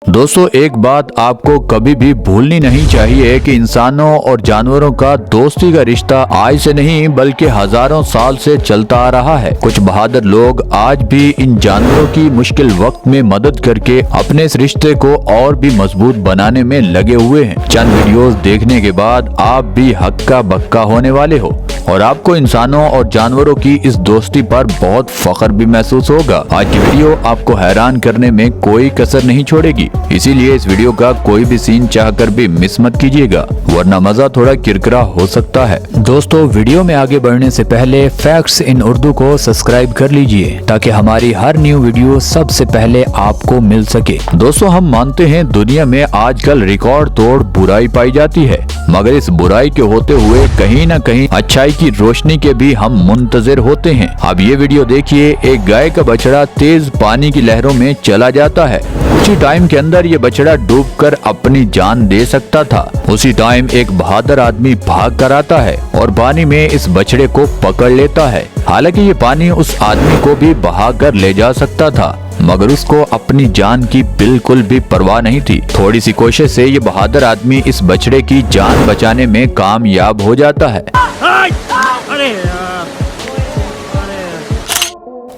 दोस्तों, एक बात आपको कभी भी भूलनी नहीं चाहिए कि इंसानों और जानवरों का दोस्ती का रिश्ता आज से नहीं बल्कि हजारों साल से चलता आ रहा है। कुछ बहादुर लोग आज भी इन जानवरों की मुश्किल वक्त में मदद करके अपने इस रिश्ते को और भी मजबूत बनाने में लगे हुए हैं। चंद वीडियोस देखने के बाद आप भी हक्का बक्का होने वाले हो और आपको इंसानों और जानवरों की इस दोस्ती पर बहुत फख्र भी महसूस होगा। आज की वीडियो आपको हैरान करने में कोई कसर नहीं छोड़ेगी, इसीलिए इस वीडियो का कोई भी सीन चाहकर भी मिस मत कीजिएगा, वरना मजा थोड़ा किरकिरा हो सकता है। दोस्तों, वीडियो में आगे बढ़ने से पहले फैक्ट्स इन उर्दू को सब्सक्राइब कर लीजिए ताकि हमारी हर न्यू वीडियो सबसे पहले आपको मिल सके। दोस्तों, हम मानते हैं दुनिया में आजकल रिकॉर्ड तोड़ बुराई पाई जाती है, मगर इस बुराई के होते हुए कहीं न कहीं अच्छाई की रोशनी के भी हम मुंतजिर होते हैं। अब ये वीडियो देखिए, एक गाय का बछड़ा तेज पानी की लहरों में चला जाता है। कुछ ही टाइम के अंदर ये बछड़ा डूबकर अपनी जान दे सकता था। उसी टाइम एक बहादुर आदमी भाग कर आता है और पानी में इस बछड़े को पकड़ लेता है। हालांकि ये पानी उस आदमी को भी बहा कर ले जा सकता था, मगर उसको अपनी जान की बिल्कुल भी परवाह नहीं थी। थोड़ी सी कोशिश से ये बहादुर आदमी इस बछड़े की जान बचाने में कामयाब हो जाता है।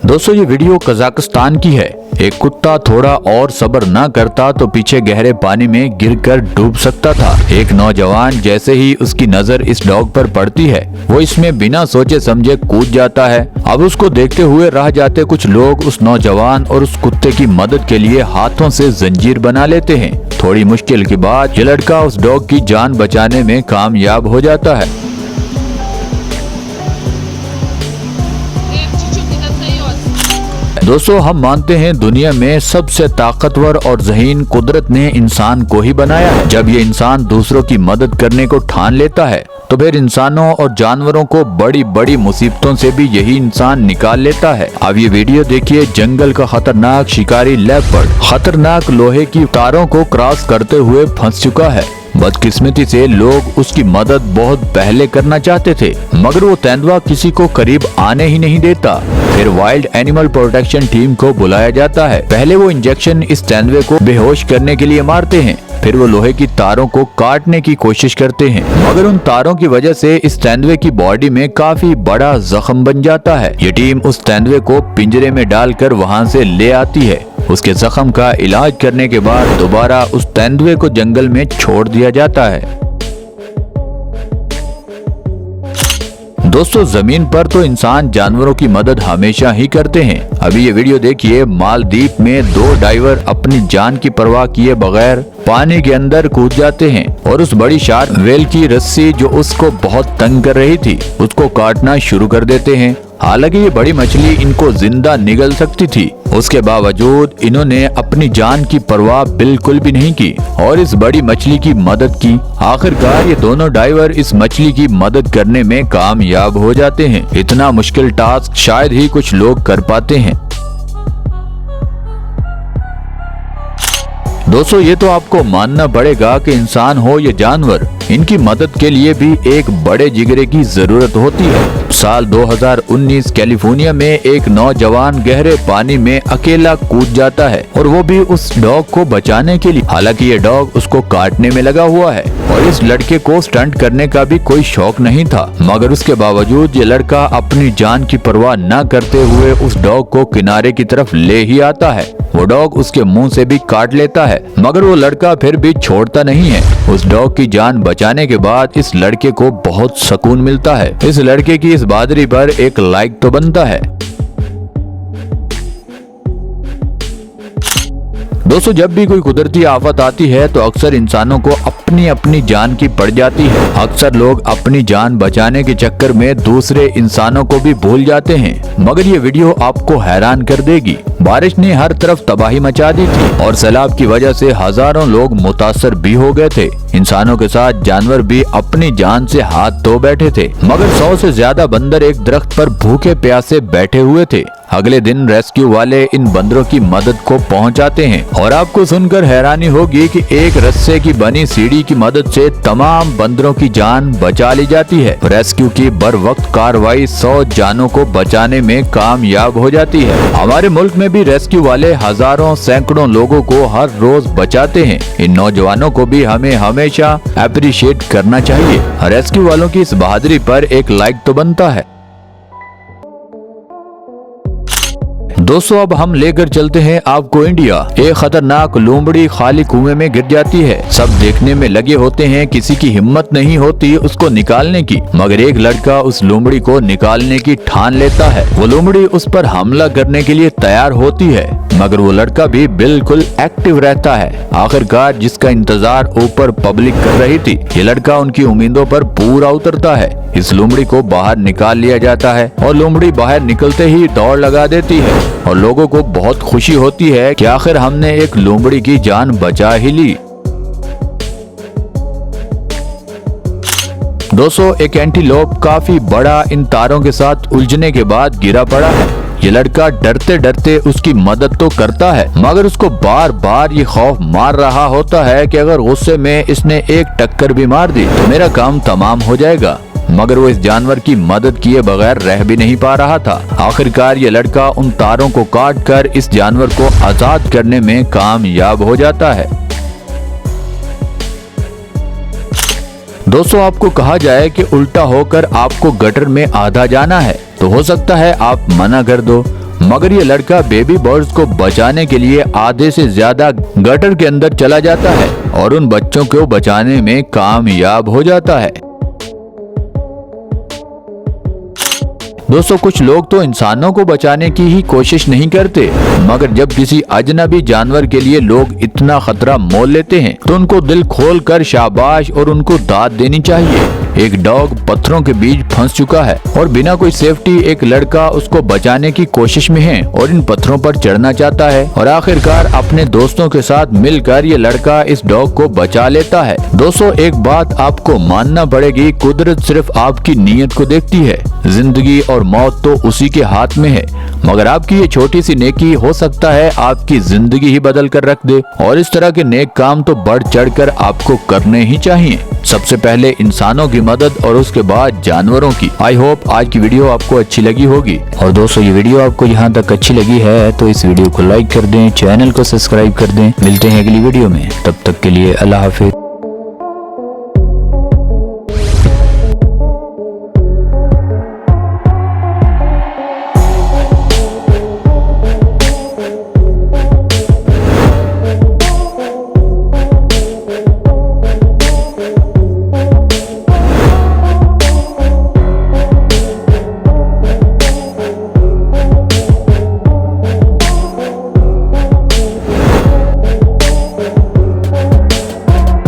दोस्तों, ये वीडियो कजाकिस्तान की है। एक कुत्ता थोड़ा और सब्र न करता तो पीछे गहरे पानी में गिरकर डूब सकता था। एक नौजवान जैसे ही उसकी नजर इस डॉग पर पड़ती है, वो इसमें बिना सोचे समझे कूद जाता है। अब उसको देखते हुए रह जाते कुछ लोग उस नौजवान और उस कुत्ते की मदद के लिए हाथों से जंजीर बना लेते हैं। थोड़ी मुश्किल के बाद ये लड़का उस डॉग की जान बचाने में कामयाब हो जाता है। दोस्तों, हम मानते हैं दुनिया में सबसे ताकतवर और ज़हीन कुदरत ने इंसान को ही बनाया है। जब ये इंसान दूसरों की मदद करने को ठान लेता है तो फिर इंसानों और जानवरों को बड़ी बड़ी मुसीबतों से भी यही इंसान निकाल लेता है। अब ये वीडियो देखिए, जंगल का खतरनाक शिकारी लेपर्ड खतरनाक लोहे की तारों को क्रॉस करते हुए फंस चुका है। बदकिस्मती से लोग उसकी मदद बहुत पहले करना चाहते थे, मगर वो तेंदुआ किसी को करीब आने ही नहीं देता। फिर वाइल्ड एनिमल प्रोटेक्शन टीम को बुलाया जाता है। पहले वो इंजेक्शन इस तेंदुए को बेहोश करने के लिए मारते हैं, फिर वो लोहे की तारों को काटने की कोशिश करते हैं, मगर उन तारों की वजह से इस तेंदुए की बॉडी में काफी बड़ा जख्म बन जाता है। ये टीम उस तेंदुए को पिंजरे में डालकर वहाँ से ले आती है। उसके जख्म का इलाज करने के बाद दोबारा उस तेंदुए को जंगल में छोड़ दिया जाता है। दोस्तों, जमीन पर तो इंसान जानवरों की मदद हमेशा ही करते हैं। अभी ये वीडियो देखिए, मालदीव में दो डाइवर अपनी जान की परवाह किए बगैर पानी के अंदर कूद जाते हैं और उस बड़ी शार्क व्हेल की रस्सी जो उसको बहुत तंग कर रही थी उसको काटना शुरू कर देते हैं। हालांकि ये बड़ी मछली इनको जिंदा निगल सकती थी, उसके बावजूद इन्होंने अपनी जान की परवाह बिल्कुल भी नहीं की और इस बड़ी मछली की मदद की। आखिरकार ये दोनों डाइवर इस मछली की मदद करने में कामयाब हो जाते हैं। इतना मुश्किल टास्क शायद ही कुछ लोग कर पाते हैं। दोस्तों, ये तो आपको मानना पड़ेगा कि इंसान हो या जानवर, इनकी मदद के लिए भी एक बड़े जिगरे की जरूरत होती है। साल 2019 कैलिफोर्निया में एक नौजवान गहरे पानी में अकेला कूद जाता है और वो भी उस डॉग को बचाने के लिए। हालांकि ये डॉग उसको काटने में लगा हुआ है और इस लड़के को स्टंट करने का भी कोई शौक नहीं था, मगर उसके बावजूद ये लड़का अपनी जान की परवाह न करते हुए उस डॉग को किनारे की तरफ ले ही आता है। वो डॉग उसके मुंह से भी काट लेता है, मगर वो लड़का फिर भी छोड़ता नहीं है। उस डॉग की जान बचाने के बाद इस लड़के को बहुत सुकून मिलता है। इस लड़के की इस बहादुरी पर एक लाइक तो बनता है। दोस्तों, जब भी कोई कुदरती आफत आती है तो अक्सर इंसानों को अपनी अपनी जान की पड़ जाती है। अक्सर लोग अपनी जान बचाने के चक्कर में दूसरे इंसानों को भी भूल जाते हैं, मगर ये वीडियो आपको हैरान कर देगी। बारिश ने हर तरफ तबाही मचा दी थी और सैलाब की वजह से हजारों लोग मुतासर भी हो गए थे। इंसानों के साथ जानवर भी अपनी जान से हाथ धो बैठे थे, मगर 100 से ज्यादा बंदर एक दरख्त पर भूखे प्यासे बैठे हुए थे। अगले दिन रेस्क्यू वाले इन बंदरों की मदद को पहुंचाते हैं और आपको सुनकर हैरानी होगी कि एक रस्से की बनी सीढ़ी की मदद से तमाम बंदरों की जान बचा ली जाती है। रेस्क्यू की बर वक्त कार्रवाई 100 जानों को बचाने में कामयाब हो जाती है। हमारे मुल्क में भी रेस्क्यू वाले हजारों सैकड़ों लोगों को हर रोज बचाते हैं। इन नौजवानों को भी हमें हमेशा अप्रिशिएट करना चाहिए। रेस्क्यू वालों की इस बहादुरी पर एक लाइक तो बनता है। दोस्तों अब हम लेकर चलते हैं आपको इंडिया। एक खतरनाक लोमड़ी खाली कुएं में गिर जाती है। सब देखने में लगे होते हैं, किसी की हिम्मत नहीं होती उसको निकालने की, मगर एक लड़का उस लोमड़ी को निकालने की ठान लेता है। वो लोमड़ी उस पर हमला करने के लिए तैयार होती है, मगर वो लड़का भी बिल्कुल एक्टिव रहता है। आखिरकार जिसका इंतजार ऊपर पब्लिक कर रही थी, ये लड़का उनकी उम्मीदों पर पूरा उतरता है। इस लोमड़ी को बाहर निकाल लिया जाता है और लोमड़ी बाहर निकलते ही दौड़ लगा देती है और लोगों को बहुत खुशी होती है कि आखिर हमने एक लोमड़ी की जान बचा ही ली। दोस्तों एक एंटीलोप काफी बड़ा इन तारों के साथ उलझने के बाद गिरा पड़ा है। ये लड़का डरते डरते उसकी मदद तो करता है, मगर उसको बार बार ये खौफ मार रहा होता है कि अगर गुस्से में इसने एक टक्कर भी मार दी तो मेरा काम तमाम हो जाएगा। मगर वो इस जानवर की मदद किए बगैर रह भी नहीं पा रहा था। आखिरकार ये लड़का उन तारों को काट कर इस जानवर को आजाद करने में कामयाब हो जाता है। दोस्तों आपको कहा जाए कि उल्टा होकर आपको गटर में आधा जाना है तो हो सकता है आप मना कर दो, मगर ये लड़का बेबी बर्ड्स को बचाने के लिए आधे से ज्यादा गटर के अंदर चला जाता है और उन बच्चों को बचाने में कामयाब हो जाता है। दोस्तों कुछ लोग तो इंसानों को बचाने की ही कोशिश नहीं करते, मगर जब किसी अजनबी जानवर के लिए लोग इतना खतरा मोल लेते हैं तो उनको दिल खोल कर शाबाश और उनको दाद देनी चाहिए। एक डॉग पत्थरों के बीच फंस चुका है और बिना कोई सेफ्टी एक लड़का उसको बचाने की कोशिश में है और इन पत्थरों पर चढ़ना चाहता है और आखिरकार अपने दोस्तों के साथ मिलकर ये लड़का इस डॉग को बचा लेता है। दोस्तों एक बात आपको मानना पड़ेगी, कुदरत सिर्फ आपकी नीयत को देखती है। जिंदगी और मौत तो उसी के हाथ में है, मगर आपकी ये छोटी सी नेकी हो सकता है आपकी जिंदगी ही बदल कर रख दे। और इस तरह के नेक काम तो बढ़ चढ़ कर आपको करने ही चाहिए। सबसे पहले इंसानों की मदद और उसके बाद जानवरों की। आई होप आज की वीडियो आपको अच्छी लगी होगी। और दोस्तों ये वीडियो आपको यहाँ तक अच्छी लगी है तो इस वीडियो को लाइक कर दें, चैनल को सब्सक्राइब कर दें। मिलते हैं अगली वीडियो में, तब तक के लिए अल्लाह हाफिज।